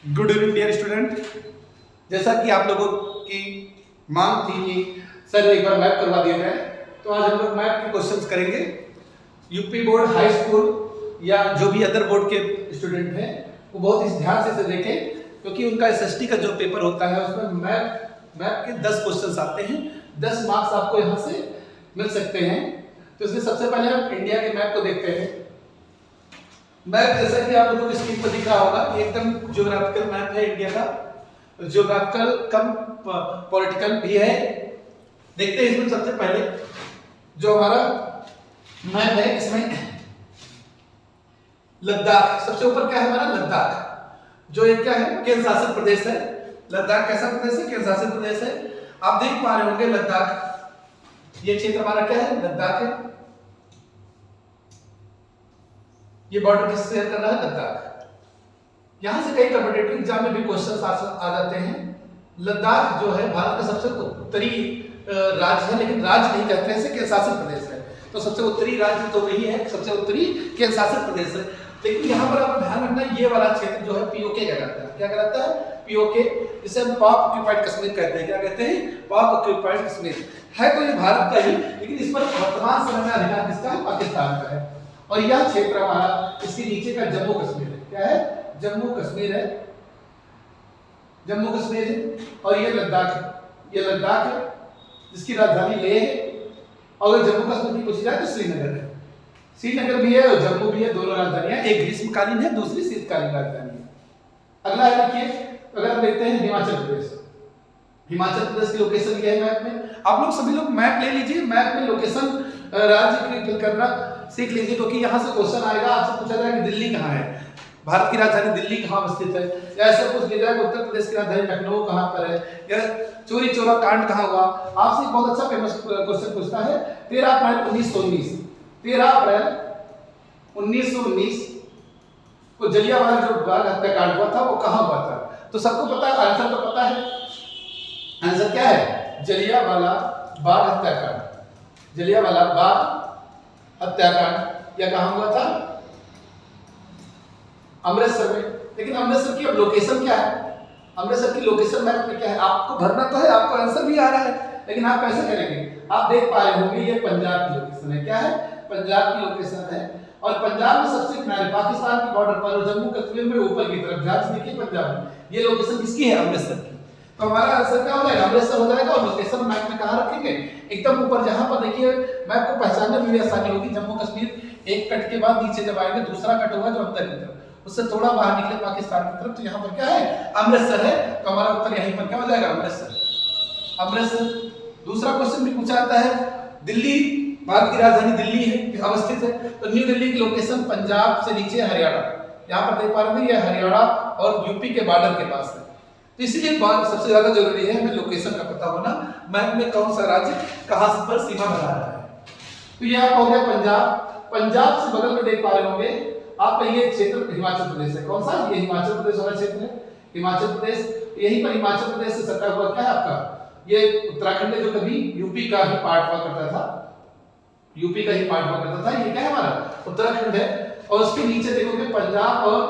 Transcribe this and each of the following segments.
Good evening dear student. जैसा कि आप लोगों की मांग थी कि सर एक बार मैप करवा दिया जाए, तो आज हम लोग मैप के क्वेश्चंस करेंगे। यूपी बोर्ड, हाई स्कूल या जो भी अदर बोर्ड के स्टूडेंट हैं वो बहुत इस ध्यान से देखें, क्योंकि उनका एसएसटी का जो पेपर होता है उसमें मैप के 10 क्वेश्चंस आते हैं। 10 मार्क्स आपको यहाँ से मिल सकते हैं। तो इसमें सबसे पहले हम इंडिया के मैप को देखते हैं। मैप जैसा कि आप लोगों को स्क्रीन पर दिख रहा होगा, ये एकदम ज्योग्राफिकल मैप है इंडिया का। ज्योग्राफिकल कम पॉलिटिकल भी है। देखते हैं इसमें सबसे पहले जो हमारा मैप है, इसमें लद्दाख सबसे ऊपर क्या है हमारा, लद्दाख जो एक क्या है, केंद्र शासित प्रदेश है। लद्दाख कैसा प्रदेश है, केंद्र शासित प्रदेश है। आप देख पा रहे होंगे लद्दाख, ये क्षेत्र हमारा क्या है, लद्दाख है। ये बॉर्डर किससे शेयर कर रहा है, लद्दाख। यहां से कई कॉम्पिटिटिव एग्जाम में भी क्वेश्चन आ जाते हैं। लद्दाख जो है भारत का सबसे उत्तरी राज्य है, लेकिन राज्य नहीं कहते हैं, इसे केंद्र शासित प्रदेश है। तो सबसे उत्तरी राज्य तो वही है, सबसे उत्तरी केंद्र शासित प्रदेश है। लेकिन यहाँ पर आपको ध्यान रखना, ये वाला क्षेत्र जो है पीओके कहलाता है। क्या कहलाता है, पीओके, जिसे हम पाक ऑक्यूपाइड कश्मीर कहते हैं। क्या कहते हैं, पाक ऑक्यूपाइड कश्मीर है। तो ये भारत का ही, लेकिन इस पर वर्तमान समय में अधिकार किसका है, पाकिस्तान का है। और यह क्षेत्र हमारा, इसके नीचे का जम्मू कश्मीर है। क्या है, जम्मू कश्मीर है, जम्मू कश्मीर है। और ये लद्दाख है, ये लद्दाख है जिसकी राजधानी लेह है। और जम्मू कश्मीर की पूछी जाए तो श्रीनगर है। श्रीनगर भी है और जम्मू भी है, दोनों राजधानियां, एक ग्रीष्मकालीन है, दूसरी शीतकालीन राजधानी है। अगला है, देखिए अगर हम देखते हैं हिमाचल प्रदेश। हिमाचल प्रदेश की लोकेशन ये है मैप में। आप लोग सभी लोग मैप ले लीजिए, मैप में लोकेशन राज्य फिल करना सीख लीजिए, क्योंकि यहाँ से क्वेश्चन आएगा, आपसे पूछा जाएगा कि दिल्ली कहाँ है, भारत की राजधानी दिल्ली कहाँ अवस्थित है, या ऐसा पूछ लिया जाएगा उत्तर प्रदेश की राजधानी लखनऊ कहाँ पर है, या चोरी चोरा कांड कहाँ हुआ। आपसे एक बहुत अच्छा फेमस क्वेश्चन पूछता है, 13 अप्रैल 1919, 13 अप्रैल 1919 को जलियांवाला जो बाग हत्याकांड हुआ था वो कहाँ हुआ था। तो सबको पता है, आंसर तो पता है। आंसर क्या है, जलियांवाला बाग हत्याकांड। जलियांवाला बाग हत्याकांड यह कहाँ हुआ था, अमृतसर में। लेकिन अमृतसर की अब लोकेशन क्या है, अमृतसर की लोकेशन मैप में क्या है, आपको भरना तो है, आपको आंसर भी आ रहा है, लेकिन आप कैसे करेंगे। आप देख पा रहे होंगे ये पंजाब की लोकेशन है। क्या है, पंजाब की लोकेशन है। और पंजाब में सबसे किनारे पाकिस्तान की बॉर्डर पर, और जम्मू कश्मीर में ऊपर की तरफ, ध्यान से देखिए पंजाब में ये लोकेशन किसकी है, अमृतसर की। तो हमारा आंसर क्या हो जाएगा, अमृतसर हो जाएगा। और लोकेशन मैप में कहां रखेंगे, एकदम ऊपर, जहां पर देखिए मैप को पहचानने में भी आसानी होगी। जम्मू कश्मीर एक कट के बाद नीचे जब आएंगे, दूसरा कट होगा जो अंदर की तरफ, उससे थोड़ा बाहर निकले पाकिस्तान की तरफ, तो यहाँ पर क्या है, अमृतसर है। तो हमारा उत्तर यहीं पर क्या हो जाएगा, अमृतसर, अमृतसर। दूसरा क्वेश्चन भी पूछा जाता है, दिल्ली, भारत की राजधानी दिल्ली है, अवस्थित है। तो न्यू दिल्ली की लोकेशन पंजाब से नीचे हरियाणा, यहाँ पर देख पा रहे हैं, ये हरियाणा और यूपी के बॉर्डर के पास है। तो इसलिए सबसे ज्यादा जरूरी है हमें लोकेशन का पता होना, मैप में कौन सा राज्य कहां पर सीमा बना रहा है। तो ये आपका हो गया पंजाब। पंजाब से बगल में देख पा रहे होंगे आपका ये क्षेत्र हिमाचल प्रदेश है। कौन सा, ये हिमाचल प्रदेश वाला क्षेत्र है, हिमाचल प्रदेश। यहीं पर हिमाचल प्रदेश से सटा हुआ क्या है आपका, ये उत्तराखंड है, जो कभी यूपी का ही पार्ट हुआ करता था, यूपी का ही पार्ट हुआ करता था। ये क्या है हमारा, उत्तराखंड है। और उसके नीचे देखोगे पंजाब और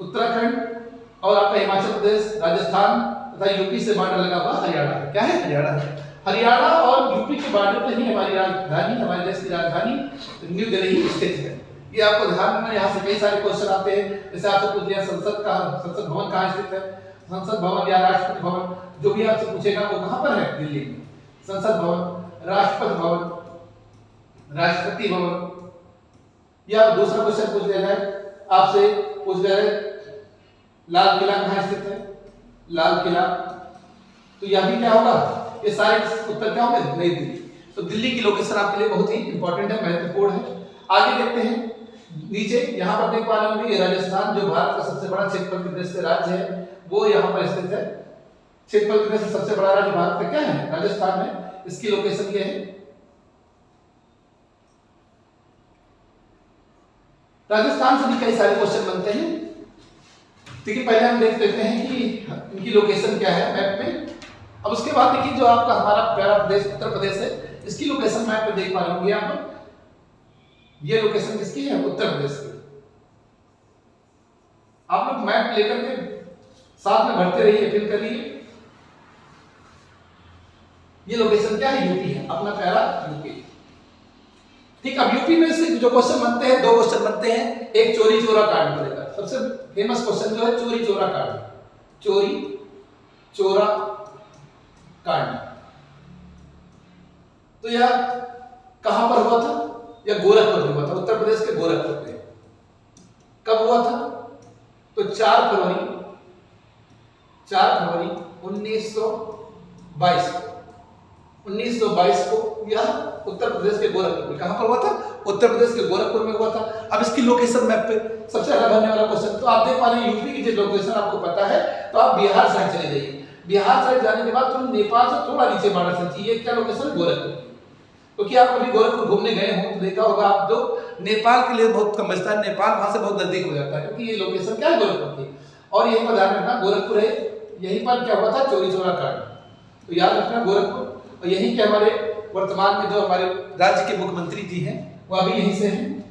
उत्तराखंड और आपका हिमाचल प्रदेश, राजस्थान तथा यूपी से बॉर्डर लगा हुआ हरियाणा है। क्या है, हरियाणा है। हरियाणा और यूपी के बॉर्डर पर ही हमारी राजधानी, हमारे देश की राजधानी न्यू दिल्ली स्थित है। ये आपको ध्यान रखना, यहाँ से कई सारे क्वेश्चन आते हैं। जैसे आपसे पूछ लिया संसद भवन कहाँ स्थित है, संसद भवन या राष्ट्रपति भवन, जो भी आपसे पूछेगा वो कहाँ पर है, दिल्ली में। संसद भवन, राष्ट्रपति भवन, राष्ट्रपति भवन। या दूसरा क्वेश्चन पूछ लिया जाए आपसे, पूछ लिया जाए लाल किला कहाँ स्थित है, लाल किला। तो यह भी क्या होगा, ये सारे उत्तर क्या होंगे, नई दिल्ली। तो दिल्ली की लोकेशन आपके लिए बहुत ही इंपॉर्टेंट है, महत्वपूर्ण है। आगे देखते हैं, नीचे यहाँ पर देख पा रहे होंगे ये राजस्थान, जो भारत का सबसे बड़ा क्षेत्रफल के देश से राज्य है, वो यहाँ पर स्थित है। क्षेत्रफल के देश से सबसे बड़ा राज्य भारत का क्या है, राजस्थान है। इसकी लोकेशन ये है। राजस्थान से भी कई सारे क्वेश्चन बनते हैं। देखिए पहले हम देख लेते हैं कि इनकी लोकेशन क्या है मैप में। अब उसके बाद देखिए जो आपका हमारा प्यारा प्रदेश उत्तर प्रदेश है, इसकी लोकेशन मैप पे देख पा रहे होंगे यहाँ पर। ये लोकेशन किसकी है, उत्तर प्रदेश की। आप लोग मैप मैप लेकर के साथ में भरते रहिए, फिल करिए। ये लोकेशन क्या है? यूपी है, अपना प्यारा यूपी। ठीक, अब यूपी में से जो क्वेश्चन बनते हैं, दो क्वेश्चन बनते हैं, एक चोरी चोरा कांड को लेकर। सबसे फेमस क्वेश्चन जो है चोरी चोरा कांड, चोरी चोरा कांड। तो यह कहां पर हुआ था? यह गोरखपुर में हुआ था, उत्तर प्रदेश के गोरखपुर में। कब हुआ था? तो 4 फरवरी 1922 को यह उत्तर प्रदेश के गोरखपुर में, कहां पर हुआ था? उत्तर प्रदेश के गोरखपुर में हुआ था। अब इसकी लोकेशन मैप पे सबसे पहला बनने वाला क्वेश्चन, तो आप देख पा रहे हैं यूपी की जो लोकेशन आपको पता है, तो आप बिहार साइड चले जाइए। बिहार साइड जाने के बाद तुम नेपाल से थोड़ा नीचे बढ़ना चाहिए। ये क्या लोकेशन? गोरखपुर। क्योंकि आप कभी गोरखपुर घूमने गए हो तो देखा होगा आप, जो नेपाल के लिए बहुत कम बचता है, नेपाल वहां से बहुत नजदीक हो जाता है, क्योंकि ये लोकेशन क्या है? गोरखपुर की। और यहीं पर ध्यान रखना, गोरखपुर है, यहीं पर क्या हुआ था? चोरी चोरा कांड। तो याद रखना गोरखपुर, और यहीं के हमारे वर्तमान में जो हमारे राज्य के मुख्यमंत्री जी हैं वो अभी यहीं से हैं।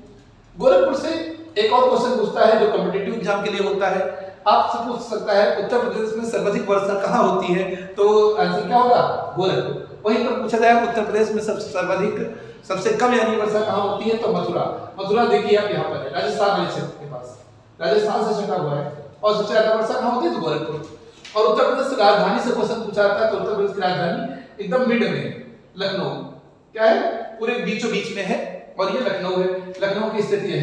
गोरखपुर से एक और क्वेश्चन पूछता है जो कॉम्पिटिटिव एग्जाम के लिए होता है, आपसे पूछ सकता है उत्तर प्रदेश में सर्वाधिक वर्षा कहाँ होती है? तो आंसर क्या होगा? गोरखपुर। वहीं पर पूछा जाए उत्तर प्रदेश में सबसे सर्वाधिक, सबसे कम यानी वर्षा कहाँ होती है? तो मथुरा। मथुरा देखिए आप यहाँ पर है, राजस्थान वाले क्षेत्र के पास, राजस्थान से सटा हुआ है। और सबसे ज्यादा वर्षा कहाँ होती है? तो गोरखपुर। और उत्तर प्रदेश की राजधानी से क्वेश्चन पूछा जाता है, तो उत्तर प्रदेश की राजधानी एकदम मिड में लखनऊ, क्या है? पूरे बीचों बीच में है, और ये लखनऊ है, लखनऊ की स्थिति है।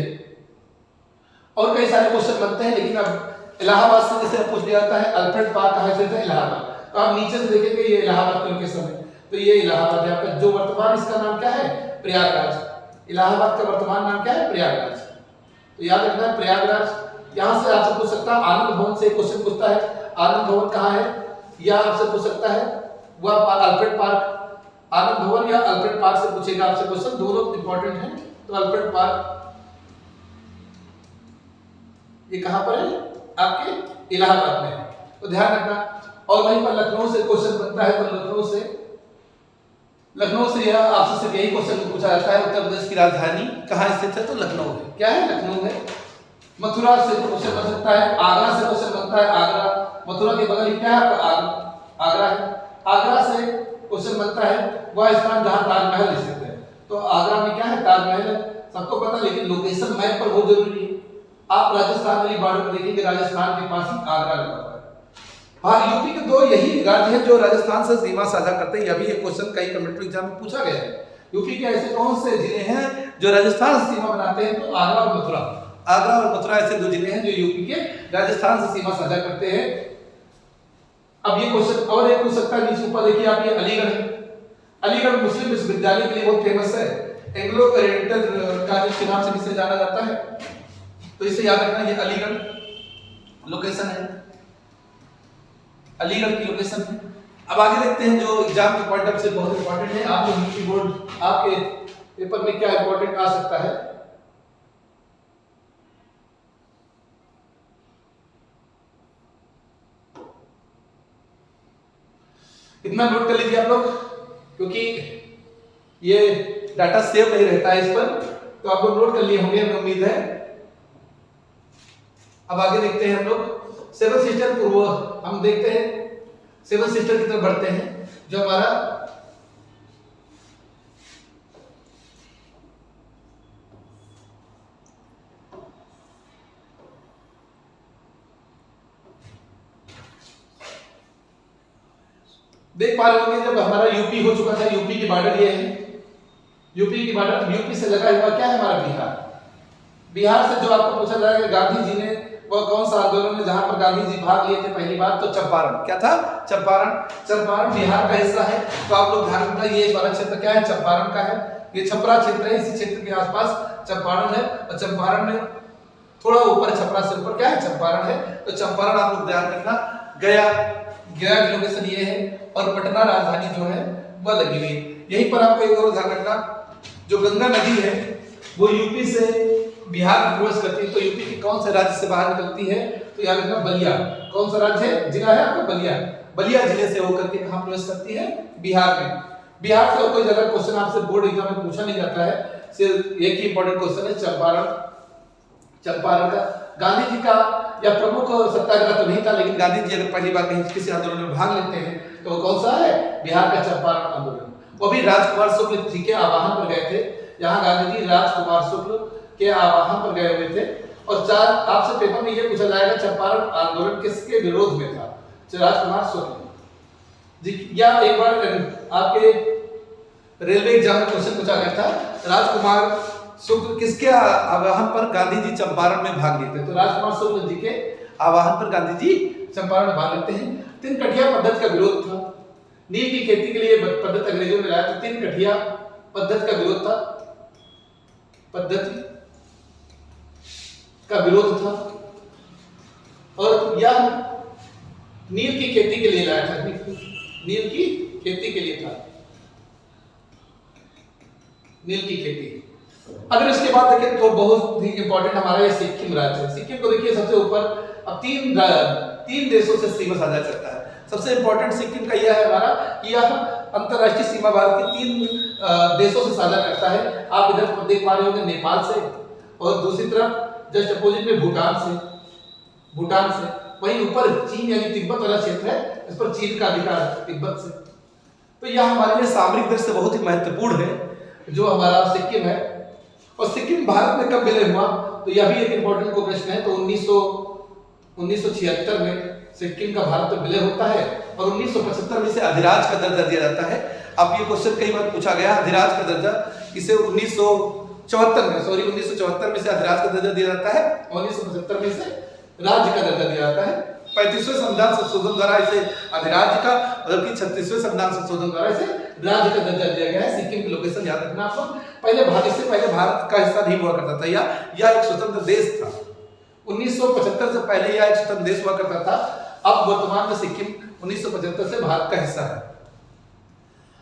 और कई सारे क्वेश्चन बनते हैं, लेकिन अब इलाहाबाद से जैसे पूछ लिया जाता है, अल्फ्रेड पार्क कहाँ स्थित है? इलाहाबाद। तो आप नीचे से देखेंगे ये इलाहाबाद की लोकेशन है, तो ये इलाहाबाद है आपका। जो वर्तमान इसका नाम क्या है? प्रयागराज। इलाहाबाद का वर्तमान नाम क्या है? प्रयागराज। तो याद रखना है प्रयागराज। यहां से आपसे पूछ सकता है, आनंद भवन से क्वेश्चन पूछता है, आनंद भवन कहाँ है? या आपसे पूछ सकता है वह अल्फ्रेड पार्क, आनंद भवन या अल्फ्रेड पार्क से पूछेगा आपसे क्वेश्चन, दोनों इंपॉर्टेंट हैं। तो अल्फ्रेड पार्क ये कहां पर है? आपके इलाहाबाद में है, तो ध्यान रखना। और वहीं पर लखनऊ से क्वेश्चन बनता है, तो लखनऊ से यह आपसे सिर्फ यही क्वेश्चन पूछा जाता है, उत्तर प्रदेश की राजधानी कहाँ स्थित है? तो लखनऊ है। क्या है? लखनऊ है। मथुरा से क्वेश्चन बन सकता है, आगरा से क्वेश्चन बनता है, आगरा। मथुरा के बगल ही क्या है? आगरा है। आगरा से क्वेश्चन बनता है वह स्थान जहां ताजमहल स्थित है, तो आगरा में क्या है? ताजमहल है, सबको पता। लेकिन लोकेशन मैप पर बहुत जरूरी है। आप राजस्थान वाली बॉर्डर पर देखेंगे, राजस्थान के पास ही आगरा लगा हुआ है। हाँ, यूपी के दो यही राज्य हैं जो राजस्थान से सीमा साझा करते हैं। यह भी एक क्वेश्चन कई कॉम्पिटिटिव एग्जाम में पूछा गया है। यूपी के ऐसे कौन से जिले हैं जो राजस्थान से सीमा बनाते हैं? तो आगरा और मथुरा। आगरा और मथुरा ऐसे दो जिले हैं जो यूपी के राजस्थान से सीमा साझा करते हैं। अब ये क्वेश्चन और एक पूछ सकता है, नीचे ऊपर देखिए आप, ये अलीगढ़ है। अलीगढ़ मुस्लिम विश्वविद्यालय के लिए बहुत फेमस है, एंग्लो ओरिएंटल कॉलेज के नाम से इसे जाना जाता है। तो इसे याद रखना, ये अलीगढ़ लोकेशन है, अलीगढ़ की लोकेशन है। अब आगे देखते हैं जो एग्जाम के पॉइंट ऑफ से बहुत इंपॉर्टेंट है। आप लोग यूपी बोर्ड आपके पेपर में क्या इंपॉर्टेंट आ सकता है? इतना नोट कर लीजिए आप लोग, क्योंकि ये डाटा सेव नहीं रहता है इस पर, तो आप लोग नोट कर लिए होंगे, हमें उम्मीद है। अब आगे देखते हैं हम लोग सेवन सिस्टर पूर्व, हम देखते हैं सेवन सिस्टर की तरफ बढ़ते हैं। जो हमारा देख पा रहे होंगे, जब हमारा यूपी हो चुका था, यूपी की बॉर्डर ये है, यूपी की बॉर्डर, यूपी से लगा हुआ क्या है? हमारा बिहार। बिहार से जो आपको पूछा जाएगा, गांधी जी ने वह कौन सा आंदोलन में जहां पर गांधी जी भाग लिए थे पहली बार? तो चंपारण। क्या था? चंपारण। चंपारण बिहार का हिस्सा है, तो आप लोग ध्यान रखना, ये वाला क्षेत्र क्या है? चंपारण का है। ये छपरा क्षेत्र है, इसी क्षेत्र के आसपास चंपारण है, और चंपारण में थोड़ा ऊपर, छपरा से ऊपर क्या है? चंपारण है। तो चंपारण आप लोग ध्यान रखना। गया, गया की लोकेशन ये है, और पटना राजधानी जो है वह लगी हुई। यहीं पर आपको एक और ध्यान रखना, जो गंगा नदी है वो यूपी से बिहार में प्रवेश करती है, तो यूपी के कौन से राज्य से बाहर निकलती है? तो याद रखना बलिया। कौन सा राज्य है? जिला है आपका बलिया। बलिया जिले से होकर के कहां प्रवेश करती है? बिहार में। बिहार से कोई ज्यादा क्वेश्चन आपसे बोर्ड एग्जाम में पूछा नहीं जाता है, सिर्फ एक ही इंपॉर्टेंट क्वेश्चन है चंपारण। चंपारण का गांधी जी का या प्रमुख सत्याग्रह तो नहीं था, लेकिन गांधी जी अगर पहली बार कहीं किसी आंदोलन में भाग लेते हैं तो वो कौन सा है? बिहार का चंपारण आंदोलन। वो भी राजकुमार शुक्ल जी के आह्वान पर गए थे। यहाँ गांधी जी राजकुमार शुक्ल के आह्वान पर गए हुए थे। और चार आपसे पेपर में ये पूछा जाएगा चंपारण आंदोलन किसके विरोध में था? राजकुमार शुक्ल जी। या एक बार आपके रेलवे एग्जाम में क्वेश्चन पूछा गया था, राजकुमार शुक्ल किसके आह्वान पर गांधी जी चंपारण में भाग लेते? तो राजकुमार शुक्ल जी के आह्वान पर गांधी जी चंपारण में भाग लेते हैं। तीन कठिया पद्धति का विरोध था। नील की खेती के लिए पद्धति अंग्रेजों ने लाया था। तीन कठिया पद्धति का विरोध था, पद्धति का विरोध था। और यह नील की खेती के लिए लाया था, नील की खेती के लिए था, नील की खेती। अगर इसके बाद देखें तो बहुत ही इंपॉर्टेंट हमारा ये सिक्किम राज्य है। सिक्किम को देखिए सबसे ऊपर। अब तीन देशों से सीमा साझा करता है। सबसे इंपॉर्टेंट सिक्किम का यह है हमारा कि यह अंतरराष्ट्रीय सीमा भारत के 3 देशों से साझा करता है। आप इधर देख पा रहे होंगे नेपाल से, और दूसरी तरफ जस्ट अपोजिट में भूटान से। वहीं ऊपर चीन यानी तिब्बत वाला क्षेत्र है, इस पर चीन का अधिकार है तिब्बत से। तो यह हमारे लिए सामरिक दृष्टि से बहुत ही महत्वपूर्ण है जो हमारा सिक्किम है। और सिक्किम भारत में कब विलय हुआ? तो यह भी एक इंपॉर्टेंट क्वेश्चन है। तो 1976 में सिक्किम का भारत में विलय होता है और 1975 में इसे अधिराज का दर्जा दिया जाता है। अब ये क्वेश्चन कई बार पूछा गया, अधिराज का दर्जा इसे 1974 में इसे अधिराज का दर्जा दिया जाता है और 1975 में इसे राज्य का दर्जा दिया जाता है। 35वें संविधान संशोधन द्वारा इसे अधिराज्य का, जबकि 36वें संविधान संशोधन द्वारा इसे राज्य का दर्जा दिया गया है। सिक्किम की लोकेशन याद रखना आपको। इससे पहले भारत का हिस्सा नहीं हुआ करता था, यह एक स्वतंत्र देश था। 1975 से पहले यह एक स्वतंत्र देश हुआ करता था। अब वर्तमान में सिक्किम 1975 से भारत का हिस्सा है।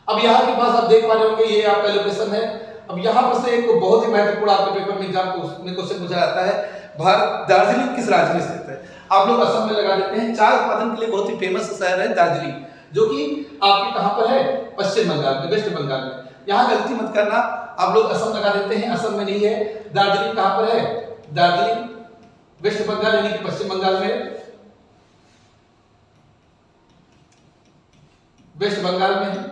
अब यहाँ के पास आप देख पा रहे होंगे ये आपका लोकेशन है। अब यहाँ पर से एक बहुत ही महत्वपूर्ण आपके पेपर में एग्जाम में क्वेश्चन पूछा जाता है, भारत दार्जिलिंग किस राज्य में स्थित है? आप लोग असम में लगा देते हैं। चाय उत्पादन के लिए बहुत ही फेमस शहर है दार्जिलिंग, जो कि आपके कहां पर है? पश्चिम बंगाल में, वेस्ट बंगाल में। यहां गलती मत करना, आप लोग असम लगा देते हैं, असम में नहीं है। दार्जिलिंग कहां पर है? दार्जिलिंग वेस्ट बंगाल यानी कि पश्चिम बंगाल में, वेस्ट बंगाल में है,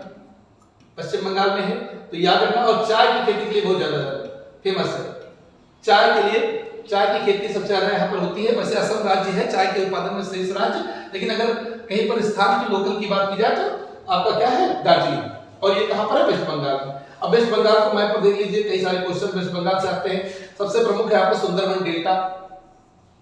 पश्चिम बंगाल में है। तो याद रखना। और चाय की खेती के लिए बहुत ज्यादा फेमस है। चाय की खेती सबसे ज्यादा यहाँ पर होती है। वैसे असम राज्य है चाय के उत्पादन में शीर्ष राज्य, लेकिन अगर कहीं पर स्थान की लोकल की बात की जाए तो आपका क्या है? दार्जिलिंग। और ये कहां पर है? वेस्ट बंगाल में। अब वेस्ट बंगाल को मैप पर देख लीजिए, कई सारे क्वेश्चन वेस्ट बंगाल से आते हैं। सबसे प्रमुख है आपका सुंदरवन डेल्टा।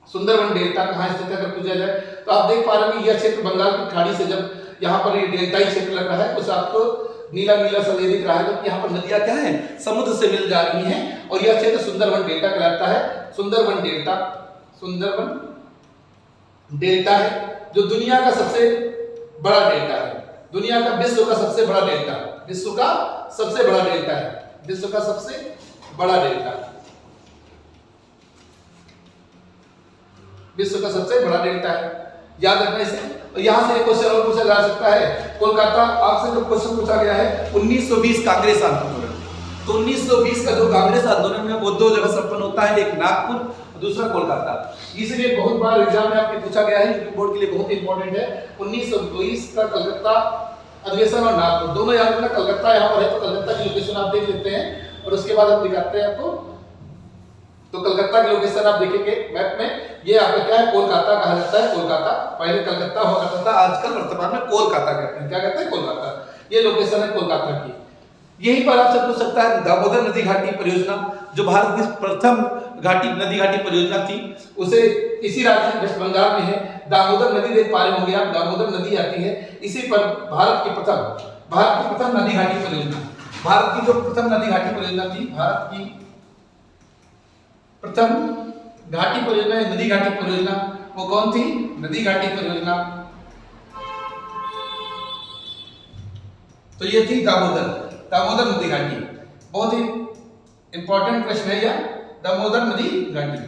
सुंदरवन डेल्टा कहां स्थित है अगर पूछा जाए तो आप देख पा रहे हैं यह क्षेत्र बंगाल की खाड़ी से, जब यहाँ पर ये डेल्टाई क्षेत्र लग रहा है, कुछ आपको नीला नीला सा दिख रहा है, तो यहाँ पर नदियां क्या है? समुद्र से मिल जा रही हैं। और यह क्षेत्र सुंदरवन डेल्टा कहलाता है। सुंदरवन डेल्टा है जो दुनिया का सबसे बड़ा डेल्टा है। दुनिया का विश्व का सबसे बड़ा डेल्टा है। विश्व का सबसे बड़ा डेल्टा है। विश्व का सबसे बड़ा डेल्टा, विश्व का सबसे बड़ा डेल्टा है। याद रखना इसे। और यहां से एक क्वेश्चन और पूछा जा सकता है। कोलकाता आपसे जो क्वेश्चन पूछा गया है 1920 कांग्रेस आंदोलन। तो 1920 का जो कांग्रेस आंदोलन है वो 2 जगह संपन्न होता है, एक नागपुर और दूसरा कोलकाता। इसलिए बहुत बार एग्जाम में आपके पूछा गया है, यूपी बोर्ड के लिए बहुत इंपॉर्टेंट है। 1920 का कलकत्ता अधिवेशन और नागपुर दोनों याद रखना। कलकत्ता यहाँ पर है तो कलकत्ता की लोकेशन आप देख लेते हैं और उसके बाद हम दिखाते हैं आपको। तो कलकत्ता की लोकेशन आप देखेंगे मैप में, ये आपका क्या है? कोलकाता कहा जाता है। कोलकाता पहले कलकत्ता हुआ करता था, आजकल वर्तमान में कोलकाता कहते हैं। क्या कहते हैं? कोलकाता। ये लोकेशन है कोलकाता की। यहीं पर आपसे पूछ सकता है दामोदर नदी घाटी परियोजना, जो भारत की प्रथम नदी घाटी परियोजना थी, उसे इसी राज्य वेस्ट बंगाल में है। दामोदर नदी देख पा रहे होंगे आप, दामोदर नदी आती है इसी पर। भारत की प्रथम नदी घाटी परियोजना, भारत की जो प्रथम नदी घाटी परियोजना थी, भारत की प्रथम घाटी परियोजना, नदी घाटी परियोजना, वो कौन थी? नदी घाटी परियोजना। तो ये थी दामोदर नदी घाटी। बहुत ही इंपॉर्टेंट प्रश्न है यह, दामोदर नदी घाटी।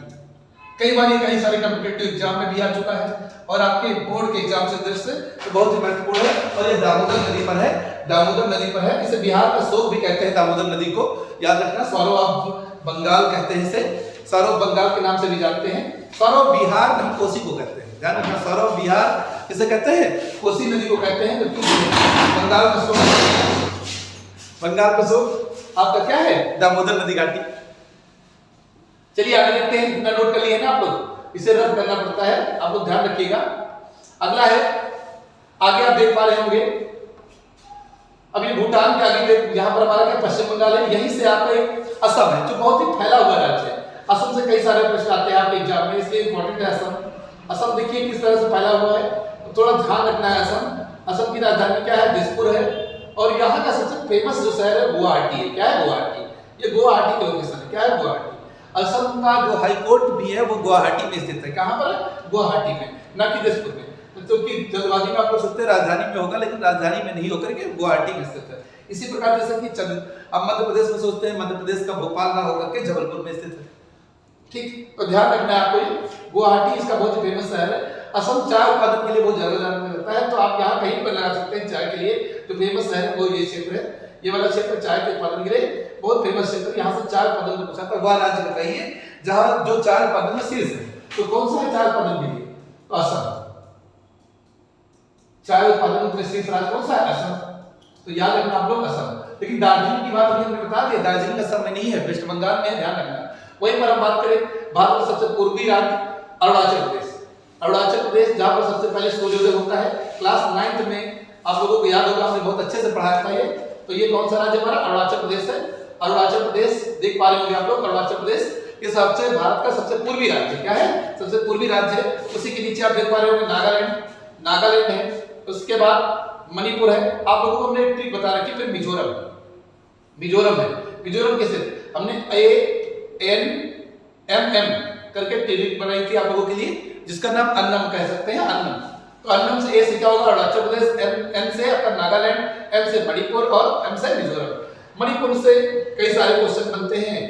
कई बार ये कई सारे कॉम्पिटिटिव एग्जाम में भी आ चुका है और आपके बोर्ड के एग्जाम से दृष्टि से बहुत ही महत्वपूर्ण है। और ये दामोदर नदी पर है, दामोदर नदी पर है। इसे बिहार का शोक भी कहते हैं दामोदर नदी को, याद रखना। सौरव ऑफ बंगाल कहते हैं इसे, सौरव बंगाल के नाम से भी जानते हैं। सौरव बिहार नहीं कोसी को कहते हैं, ध्यान रखना, सौरव बिहार किसे कहते हैं, कोसी नदी को कहते हैं। जबकि बंगाल में आपका क्या है, दामोदर नदी घाटी। चलिए आगे देखते हैं, इतना नोट कर लिए ना आप लोग, इसे रद्द करना पड़ता है, आप लोग ध्यान रखिएगा। अगला है, आगे आप देख पा रहे होंगे, अब ये भूटान के आगे यहाँ पर हमारा क्या पश्चिम बंगाल है, यहीं से आपका एक असम है जो बहुत ही फैला हुआ राज्य है। असम से कई सारे प्रश्न आते हैं आपके एग्जाम में, इसलिए इंपॉर्टेंट है असम। असम देखिए किस तरह से फैला हुआ है, तो थोड़ा ध्यान रखना है। असम की राजधानी क्या है, दिसपुर है, और यहाँ का सबसे फेमस जो शहर है गुवाहाटी है। क्या है, गुवाहाटी। ये गुवाहाटी के लोकेशन है, क्या है, गुवाहाटी। असम का जो हाई कोर्ट भी है वो गुवाहाटी में स्थित है। कहाँ पर है, गुवाहाटी में, ना कि दिसपुर में। क्योंकि जल्दबाजी में आप लोग सोचते हैं राजधानी में होगा, लेकिन राजधानी में नहीं होकर के गुवाहाटी में स्थित है। इसी प्रकार जैसे कि अब मध्य प्रदेश में सोचते हैं, मध्य प्रदेश का भोपाल ना होकर के जबलपुर में स्थित है। ठीक, तो ध्यान रखना है आपको, ये गुवाहाटी इसका बहुत ही फेमस शहर है। असम चाय उत्पादन के लिए बहुत ज्यादा जाना जाता है, तो आप यहाँ कहीं पर लगा सकते हैं चाय के लिए। जो फेमस शहर है वो ये क्षेत्र है, ये वाला क्षेत्र चाय के उत्पादन के लिए बहुत फेमस क्षेत्र। यहाँ से चाय उत्पादन को पूछा था, वह राज्य बताइए जहाँ जो चाय उत्पादन में शीर्ष है। तो कौन सा है चाय उत्पादन के लिए, तो असम। चाय उत्पादन में शीर्ष राज्य कौन सा है, असम। तो याद रखना आप लोग, असम। लेकिन दार्जिलिंग की बात हमने बता दी, दार्जिलिंग असम में नहीं है, वेस्ट बंगाल में है, ध्यान रखना। वहीं पर हम बात करें भारत का सबसे पूर्वी राज्य अरुणाचल प्रदेश। अरुणाचल प्रदेश जहां पर सबसे पहले सूर्योदय होता है। क्लास 9th में आप लोगों को याद होगा, हमने बहुत अच्छे से पढ़ाया था ये। तो ये कौन सा राज्य हमारा, अरुणाचल प्रदेश है। अरुणाचल प्रदेश देख पा रहे होंगे आप लोग, अरुणाचल प्रदेश ये सबसे भारत का सबसे पूर्वी राज्य क्या है, सबसे पूर्वी राज्य है। उसी के नीचे आप देख पा रहे होंगे नागालैंड है, उसके बाद मणिपुर है। आप लोगों को हमने एक ट्रिक बता रखी, फिर मिजोरम है। मिजोरम कैसे, हमने ANMM करके ट्रिक बनाई थी आप लोगों के लिए, जिसका नाम अन्नम कह सकते हैं, अन्नम। तो अन्नम से ए से क्या होगा, अरुणाचल प्रदेश, एन से आपका नागालैंड, एम से मणिपुर और एम से मिजोरम। मणिपुर से कई सारे क्वेश्चन बनते हैं,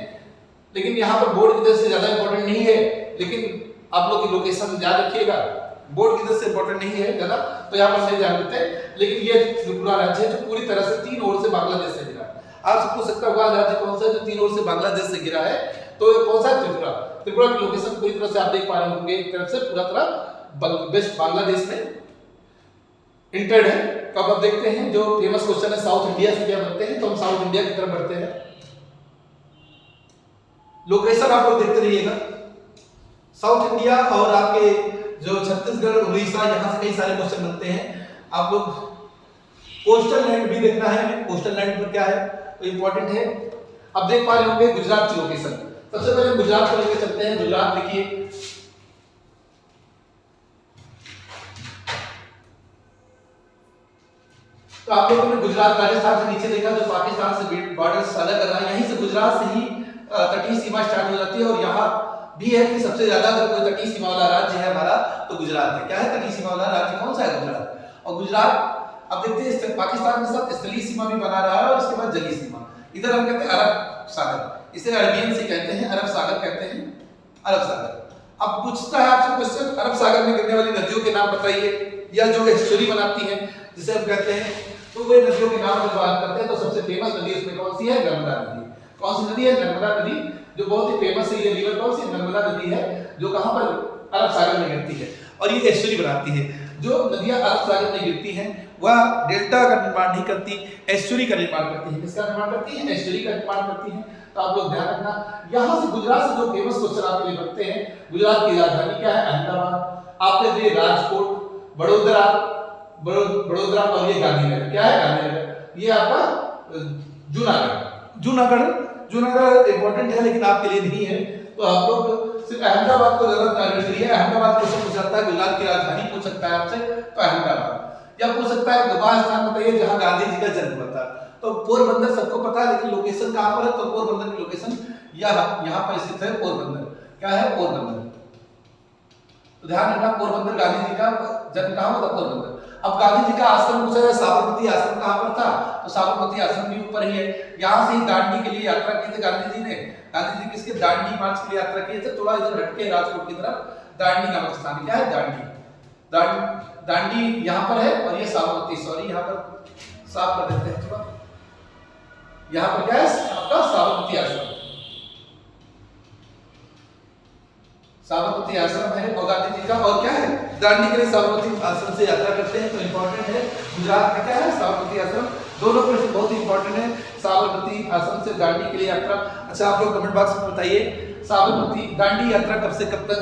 लेकिन यहाँ पर बोर्ड की तरफ से ज्यादा इंपॉर्टेंट नहीं है, लेकिन आप लोग की लोकेशन याद रखिएगा, बोर्ड की तरफ से इंपॉर्टेंट नहीं है ज्यादा, तो यहाँ पर नहीं ध्यान देते। लेकिन ये त्रिपुरा राज्य है जो पूरी तरह से 3 ओर से बांग्लादेश से घिरा है। आपसे पूछ सकता होगा राज्य कौन सा है जो 3 ओर से बांग्लादेश से घिरा है, तो कौन सा है, त्रिपुरा। त्रिपुरा की लोकेशन पूरी तरह से आप देख पा रहे होंगे, एक तरफ से पूरा तरह वेस्ट बांग्लादेश में इंटर्ड है। तो अब देखते हैं जो फेमस क्वेश्चन है, साउथ इंडिया से क्या बनते हैं, तो हम साउथ इंडिया की तरफ बढ़ते हैं। लोकेशन आप लोग देखते रहिएगा, साउथ इंडिया और आपके जो छत्तीसगढ़, उड़ीसा, यहाँ से कई सारे क्वेश्चन बनते हैं। आप लोग कोस्टल लैंड भी देखना है, कोस्टल लैंड पर क्या है तो इंपॉर्टेंट है। अब देख पा रहे होंगे गुजरात की लोकेशन। सबसे पहले गुजरात को लेकर चलते हैं। गुजरात देखिए, तो आप लोगों ने गुजरात राजस्थान से नीचे देखा, जो पाकिस्तान से बॉर्डर साझा कर रहा है, यहीं से गुजरात से ही तटीय सीमा स्टार्ट हो जाती है। और यहाँ भी है कि सबसे ज्यादा अगर कोई तटीय सीमा वाला राज्य है हमारा तो गुजरात है। क्या है तटीय सीमा वाला राज्य, कौन सा है, गुजरात। और गुजरात अब देखते हैं पाकिस्तान के साथ स्थलीय सीमा भी बना रहा है, और इसके बाद जलीय सीमा। इधर हम कहते हैं अरब सागर, इसे अरबियन से कहते हैं, अरब सागर कहते हैं, अरब सागर। अब पूछता है आपसे क्वेश्चन, अरब सागर में गिरने वाली नदियों के नाम बताइए, या जो एस्चुरी बनाती है जिसे हम कहते हैं, तो वे नदियों के नाम की बात करते हैं। तो सबसे फेमस नदी उसमें कौन सी है, नर्मदा नदी। कौन सी नदी है, नर्मदा नदी, जो बहुत ही फेमस है। ये रिवर कौन सी, नर्मदा नदी है, जो कहां पर, अरब सागर में गिरती है, और ये एस्चुरी बनाती है। जो नदियां अरब सागर में गिरती हैं वह डेल्टा का निर्माण नहीं करती, एस्चुरी का निर्माण करती है। किसका निर्माण करती है, एस्चुरी का निर्माण करती है। तो आप लोग ध्यान रखना, यहाँ से गुजरात से जो फेमस क्वेश्चन आपके लिए बनते हैं, गुजरात की राजधानी क्या है, अहमदाबाद। आपने दिए राजकोट, बड़ोदरा और ये गांधीनगर। क्या है, गांधीनगर। ये आपका जूनागढ़ इंपॉर्टेंट है, लेकिन आपके लिए नहीं है। तो आप लोग सिर्फ अहमदाबाद को जरूरत नहीं है। अहमदाबाद क्वेश्चन पूछ सकता है, गुजरात की राजधानी पूछ सकता है आपसे, तो अहमदाबाद। या पूछ सकता है वह स्थान बताइए जहां गांधी जी का जन्म हुआ था, तो पोरबंदर सबको पता है, लेकिन लोकेशन कहां पर है, तो पोरबंदर की लोकेशन यहाँ पर स्थित है, पोरबंदर। क्या है, पोरबंदर। तो ध्यान रखना, पोरबंदर गांधी जी का जन्म कहां हुआ था, पोरबंदर। अब गांधी जी का आश्रम पूछा जाए, साबरमती आश्रम कहां पर था, तो साबरमती आश्रम भी ऊपर ही है। यहाँ से ही दांडी के लिए यात्रा की थी गांधी जी ने। गांधी जी किसके, दांडी मार्च के लिए यात्रा किए थे। थोड़ा इधर हटके राजकोट की तरफ दांडी नामक स्थान, क्या है, दांडी यहाँ पर है, और ये साबरमती, सॉरी यहाँ पर साफ कर देते हैं थोड़ा, यहाँ पर क्या है आपका साबरमती आश्रम। साबरमती आश्रम है और गांधी जी का, और क्या है दांडी के लिए साबरमती आश्रम से यात्रा करते हैं, तो इंपॉर्टेंट है। गुजरात में क्या है साबरमती आश्रम। दोनों प्रश्न बहुत इंपॉर्टेंट है, साबरमती आश्रम से दांडी के लिए यात्रा। अच्छा आप लोग कमेंट बॉक्स में बताइए साबरमती दांडी यात्रा कब से कब तक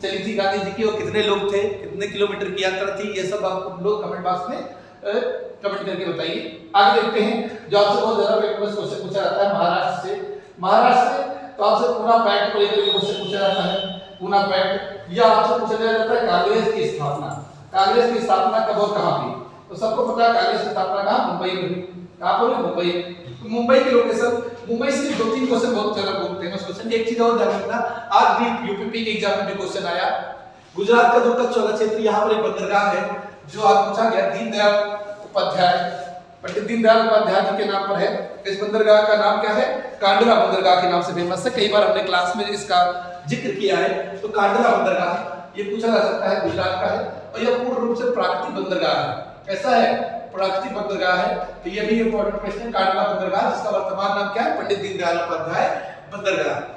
चली थी गांधी जी की, और कितने लोग थे, कितने किलोमीटर की यात्रा थी, ये सब आप लोग कमेंट बॉक्स में कमेंट करके बताइए। आगे देखते हैं जो आपसे बहुत ज्यादा क्वेश्चन पूछा जाता है महाराष्ट्र से। महाराष्ट्र से तो आपसे पूना पैक्ट को लेकर क्वेश्चन पूछा जाता है। पूना पैक्ट या आपसे पूछा जाता है कांग्रेस की स्थापना। कांग्रेस की स्थापना कब और कहां हुई? तो सबको पता है कांग्रेस की स्थापना कहां, मुंबई में हुई। कहां पर हुई? मुंबई। तो मुंबई के लोकेशन, मुंबई से दो तीन क्वेश्चन बहुत ज्यादा फेमस क्वेश्चन। एक चीज और ध्यान रखना, आज भी यूपीपी के एग्जाम में भी क्वेश्चन आया, गुजरात का जो कच्छ वाला क्षेत्र, यहाँ पर एक बंदरगाह है जो आज पूछा गया, दीनदयाल उपाध्याय, पंडित दीनदयाल उपाध्याय जी के नाम पर है। इस बंदरगाह का नाम क्या है? कांडला बंदरगाह के नाम से फेमस है। कई बार हमने क्लास में इसका जिक्र किया है। तो कांडला बंदरगाह ये पूछा जा सकता है, गुजरात का है और यह पूर्ण रूप से प्राकृतिक बंदरगाह है। ऐसा है, प्राकृतिक बंदरगाह है। तो ये भी इंपॉर्टेंट प्रश्न है, कांडला बंदरगाह जिसका वर्तमान नाम क्या है? पंडित दीनदयाल उपाध्याय बंदरगाह।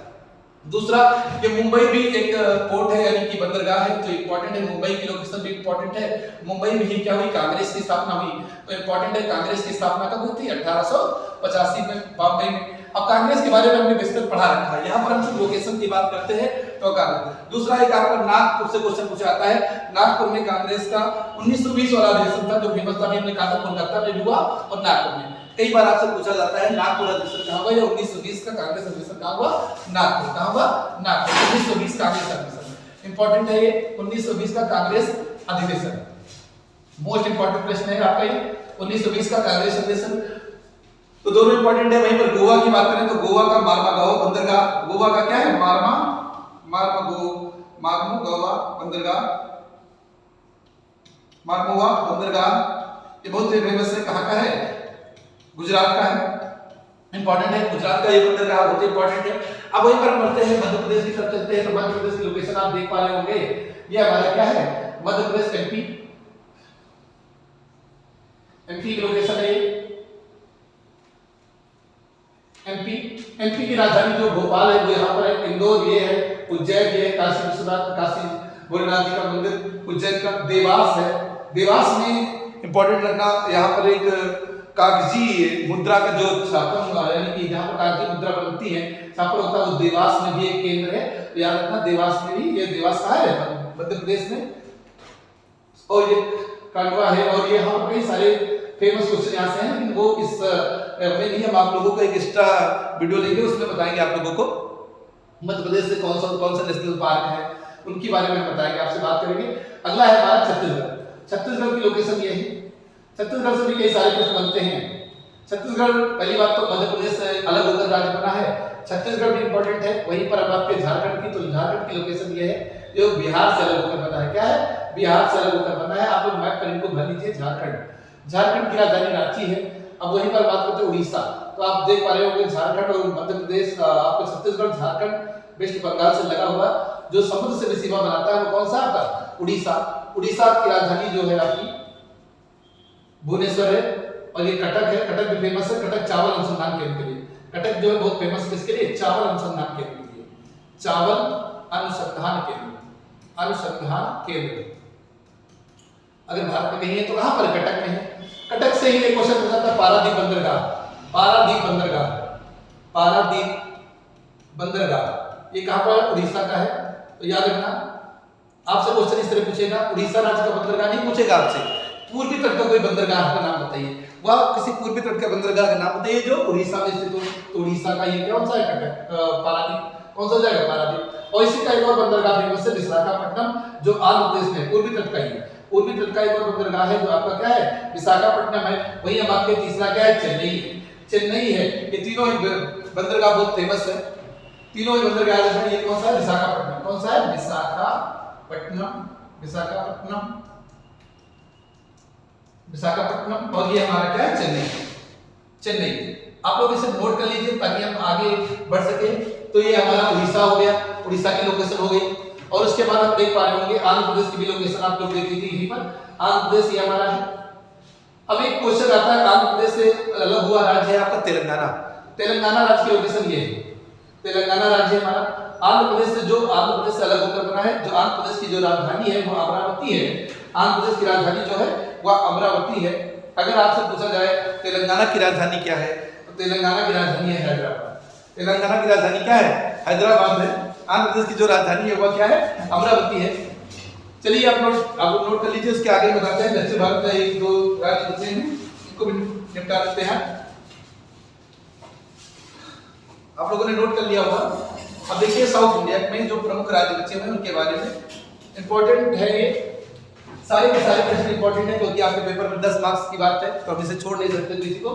दूसरा, ये मुंबई भी एक पोर्ट है यानी कि बंदरगाह है, तो इंपॉर्टेंट है। मुंबई की लोकेशन भी इंपॉर्टेंट है। मुंबई में ही क्या हुई? कांग्रेस की स्थापना हुई। तो इंपॉर्टेंट है, कांग्रेस की स्थापना कब हुई थी? 1885 में बॉम्बे में। अब कांग्रेस के बारे में हमने विस्तृत पढ़ा रखा है, यहाँ पर हम सिर्फ लोकेशन की बात करते हैं। तो कांग्रेस। दूसरा एक आपका नागपुर से क्वेश्चन पूछा जाता है। नागपुर में कांग्रेस का 1920 वाला अधिवेशन था जो फेमस था, अभी हमने कहा था कोलकाता में हुआ और नागपुर में। कई बार आपसे पूछा जाता है नागपुर अधिवेशन कहाँ हुआ, या 1920 का कांग्रेस अधिवेशन कहाँ हुआ? नागपुर। कहाँ हुआ? नागपुर। 1920 कांग्रेस अधिवेशन इंपॉर्टेंट है, ये 1920 का कांग्रेस अधिवेशन मोस्ट इंपॉर्टेंट प्रश्न है आपका ये 1920 का कांग्रेस अधिवेशन। तो दोनों इंपॉर्टेंट है। वहीं पर गोवा की बात करें तो गोवा का मार्मागाओ बंदरगाह, गोवा का क्या है? मार्मागोवा बंदरगाह, मार्मोवा बंदरगाह, ये बहुत फेमस है। कहाँ का है? गुजरात का है। इंपॉर्टेंट है, गुजरात का ये बंदरगाह बहुत इंपॉर्टेंट है। अब वहीं पर बढ़ते हैं, मध्य प्रदेश की तरफ चलते हैं। तो मध्य प्रदेश की लोकेशन आप देख पा रहे होंगे, ये हमारा क्या है? मध्य प्रदेश एमपी, एमपी की लोकेशन है। एमपी की राजधानी जो भोपाल है वो यहाँ पर है। इंदौर ये है, उज्जैन ये है, काशी विश्वनाथ, काशी भोलेनाथ जी का मंदिर उज्जैन का। देवास है, देवास में इंपॉर्टेंट रखना, यहाँ पर एक कागजी मुद्रा का जो छापन यानी कि जहाँ पर कागजी मुद्रा बनती है छापन होता है, वो देवास में भी एक केंद्र है। तो याद रखना देवास में भी, ये देवास कहाँ है? मध्य प्रदेश में। और ये खंडवा है, और ये हम कई सारे फेमस क्वेश्चन यहाँ से हैं, लेकिन वो इस में नहीं, हम आप लोगों को एक एक्स्ट्रा वीडियो लेंगे, उसमें बताएंगे आप लोगों को मध्य प्रदेश से कौन सा नेशनल पार्क है उनके बारे में बताएंगे, आपसे बात करेंगे। अगला है हमारा छत्तीसगढ़। छत्तीसगढ़ की लोकेशन ये है। छत्तीसगढ़ से भी कई सारे प्रश्न बनते हैं। छत्तीसगढ़ पहली बात तो मध्य प्रदेश से अलग होकर राज्य बना है, छत्तीसगढ़ भी इंपॉर्टेंट है। वहीं पर अब आपके झारखंड की, तो झारखंड की लोकेशन ये है जो बिहार से अलग होकर बना है। क्या है? बिहार से अलग होकर बना है। आप लोग मैप पर इनको भर लीजिए। झारखंड की राजधानी रांची है। अब वहीं पर बात करते हैं उड़ीसा, तो आप देख पा रहे होंगे झारखंड और मध्य प्रदेश, आपको छत्तीसगढ़ झारखंड वेस्ट बंगाल से लगा हुआ जो समुद्र से भी सीमा बनाता है वो कौन सा आपका? उड़ीसा। उड़ीसा की राजधानी जो है आपकी भुवनेश्वर है। और ये कटक है, कटक भी फेमस है, कटक चावल अनुसंधान केंद्र के लिए। कटक जो है बहुत फेमस किसके लिए? चावल अनुसंधान केंद्र के लिए। चावल अनुसंधान केंद्र, अनुसंधान केंद्र अगर भारत में कहीं है तो कहां पर? कटक में है। कटक से ही एक क्वेश्चन पूछा था, पारादीप बंदरगाह। पारादीप बंदरगाह, पारादीप बंदरगाह ये कहां पर? उड़ीसा का है। तो याद रखना, आपसे क्वेश्चन इस तरह पूछेगा, उड़ीसा राज्य का बंदरगाह नहीं पूछेगा आपसे, पूर्वी तट का कोई बंदरगाह का नाम बताइए। वह किसी पूर्वी तट का बंदरगाह का नाम बताइए जो उड़ीसा में स्थित हो। तो उड़ीसा का ये कौन सा है? कटक, पारादीप। कौन सा जाएगा? पारादीप। और इसी का एक और बंदरगाह फेमस है विशाखापट्टनम, जो आंध्र प्रदेश में पूर्वी तट का ही है। पूर्वी तट का एक और बंदरगाह है जो आपका क्या है? विशाखापट्टनम है। वही अब आपके तीसरा क्या है? चेन्नई। चेन्नई है। ये तीनों ही बंदरगाह बहुत फेमस है। तीनों ही बंदरगाह है। ये कौन सा है? विशाखापट्टनम। कौन सा है? विशाखापट्टनम, विशाखापट्टनम, विशाखापट्टनम। और ये हमारा क्या है? चेन्नई। चेन्नई आप लोग इसे नोट कर लीजिए ताकि हम आगे बढ़ सके। तो ये हमारा उड़ीसा हो गया, उड़ीसा की लोकेशन हो गई। और उसके बाद आप देख पा रहे होंगे आंध्र प्रदेश की भी लोकेशन आप लोग देख लीजिए। यहीं पर आंध्र प्रदेश ये हमारा है। अब एक क्वेश्चन आता है, आंध्र प्रदेश से अलग हुआ राज्य है आपका तेलंगाना। तेलंगाना राज्य की लोकेशन ये है। तेलंगाना राज्य हमारा आंध्र प्रदेश से जो आंध्र प्रदेश से अलग होकर बना है, जो आंध्र प्रदेश की जो राजधानी है वो अमरावती है। आंध्र प्रदेश की राजधानी जो है वह अमरावती है। अगर आपसे पूछा जाए तेलंगाना की राजधानी क्या है, तो तेलंगाना की राजधानी है हैदराबाद। तेलंगाना की राजधानी क्या है? हैदराबाद है। आंध्र प्रदेश की जो राजधानी है वह क्या है? अमरावती है। चलिए आप नोट कर लीजिए, उसके आगे बताते हैं। दक्षिण भारत का एक दो राज्य बचे हैं, इनको भी निपटा देते हैं। आप लोगों ने नोट कर लिया होगा। अब देखिए साउथ इंडिया में जो प्रमुख राज्य बचे हुए हैं उनके बारे में इंपॉर्टेंट है ये सारे के सारे प्रश्न इंपॉर्टेंट है, क्योंकि आपके पेपर में 10 मार्क्स की बात है तो हम इसे छोड़ नहीं सकते किसी को।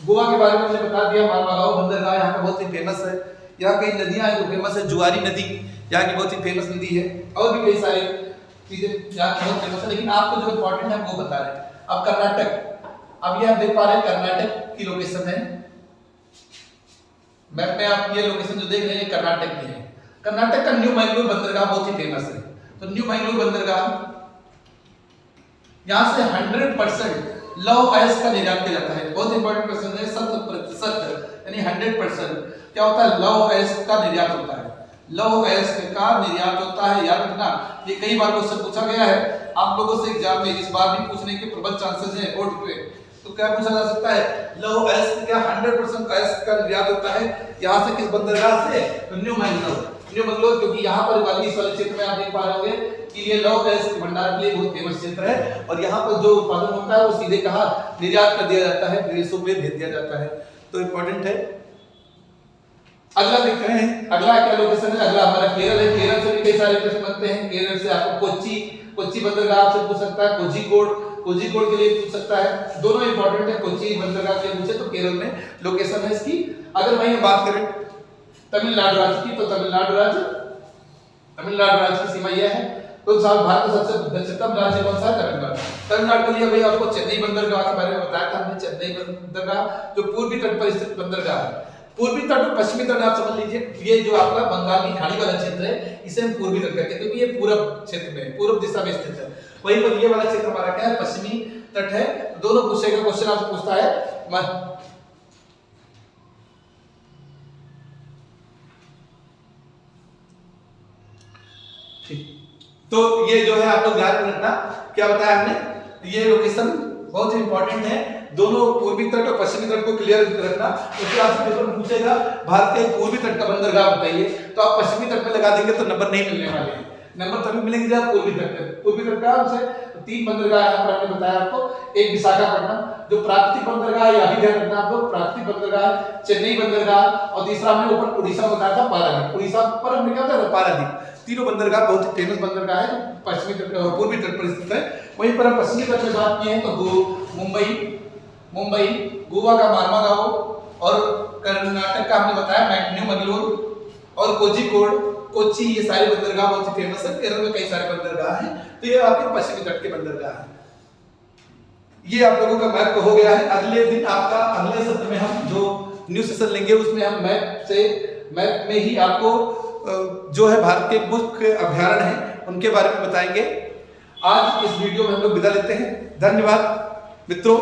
गोवा के बारे में हमने बता दिया, मारमागाओ बंदरगाह यहाँ का बहुत ही फेमस है। यहाँ कई नदियां हैं जो फेमस है, जुआरी नदी यहाँ की बहुत ही फेमस नदी है, और भी कई सारे चीजें यहाँ की बहुत फेमस है। लेकिन आपको जो इंपॉर्टेंट है वो बता रहे हैं। अब कर्नाटक, अब ये आप देख पा रहे हैं कर्नाटक की लोकेशन है मैप में। आप ये लोकेशन जो देख रहे हैं कर्नाटक की है। कर्नाटक का न्यू मैंगलोर बंदरगाह बहुत ही फेमस है। तो न्यू मैंगलोर बंदरगाह यहाँ से 100% लौह अयस्क का निर्यात किया जाता है। बहुत इंपॉर्टेंट क्वेश्चन है। 100% यानी 100% क्या होता है? लौह अयस्क का निर्यात होता है। लौह अयस्क का निर्यात होता है, याद रखना। ये कई बार क्वेश्चन पूछा गया है आप लोगों से एग्जाम में, इस बार भी पूछने के प्रबल चांसेस हैं बोर्ड पे। तो क्या पूछा जा सकता है? लौह अयस्क क्या 100% अयस्क का निर्यात होता है यहाँ से? किस बंदरगाह से? तो न्यू मैंगलोर। न्यू मैंगलोर क्योंकि यहाँ पर वाली इस वाले क्षेत्र में आप देख पा रहे होंगे कि ये लौह अयस्क भंडार के लिए बहुत फेमस क्षेत्र है, और यहाँ पर जो उत्पादन होता है वो सीधे कहा निर्यात कर दिया जाता है, विदेशों में भेज दिया जाता है। तो इंपॉर्टेंट है। अगला देख रहे हैं, अगला क्या लोकेशन है? अगला हमारा केरल है। केरल से भी कई सारे प्रश्न बनते हैं। केरल से आपको कोच्चि बंदरगाह आपसे पूछ सकता है, कोझिकोड के लिए पूछ सकता है। दोनों इंपॉर्टेंट है। कोच्चि बंदरगाह के लिए पूछे तो केरल में लोकेशन है इसकी। अगर वहीं बात करें तमिलनाडु राज्य की, तो तमिलनाडु राज्य की सीमा यह है। तो भारत का सबसे दक्षिणतम राज्य कौन सा है? तमिलनाडु। तमिलनाडु के लिए भाई आपको चेन्नई बंदरगाह के बारे में बताया था हमने। चेन्नई बंदरगाह जो पूर्वी तट पर स्थित बंदरगाह है। पूर्वी तट और पश्चिमी तट आप समझ लीजिए, ये जो आपका बंगाल की खाड़ी वाला क्षेत्र है इसे हम पूर्वी तट कहते हैं, क्योंकि ये पूरब क्षेत्र में, पूर्व दिशा में स्थित है। वहीं पर ये वाला क्षेत्र हमारा क्या है? पश्चिमी तट है। दोनों पूछेगा क्वेश्चन आपसे पूछता है। तो ये जो है आप लोग ध्यान में रखना, क्या बताया हमने? ये लोकेशन बहुत ही इंपॉर्टेंट है। दोनों पूर्वी तट और पश्चिमी तट को क्लियर रखना। उसके आपसे पेपर में पूछेगा भारत के पूर्वी तट का बंदरगाह बताइए, तो आप पश्चिमी तट पे लगा देंगे तो नंबर नहीं मिलने वाले हैं। नंबर तभी मिलेंगे जब पूर्वी तट पे। पूर्वी तट का हमसे 3 बंदरगाह यहाँ पर हमने बताया आपको। एक विशाखापट्टनम जो प्राकृतिक बंदरगाह है, यह भी ध्यान रखना आप लोग, प्राकृतिक बंदरगाह। चेन्नई बंदरगाह, और तीसरा हमने ऊपर उड़ीसा में बताया था पारादीप। उड़ीसा पर हमने क्या बताया था? पारादीप। तीनों बंदरगाह बहुत ही फेमस बंदरगाह है, पश्चिमी तट और पूर्वी तट पर स्थित है। वहीं पर हम पश्चिमी तट में बात की है तो मुंबई, गोवा का मारमागाओ, और कर्नाटक का हमने बताया न्यू मैंगलोर, और कोच्चि, ये सारे बंदरगाह बहुत ही फेमस है। केरल में कई सारे बंदरगाह हैं। तो ये आपके पश्चिमी तट के बंदरगाह हैं। ये आप लोगों का मैप हो गया है। अगले दिन आपका अगले सत्र में हम जो न्यू सेशन लेंगे उसमें हम मैप में ही आपको जो है भारत के मुख्य अभ्यारण्य हैं उनके बारे में बताएंगे। आज इस वीडियो में हम लोग विदा लेते हैं। धन्यवाद मित्रों।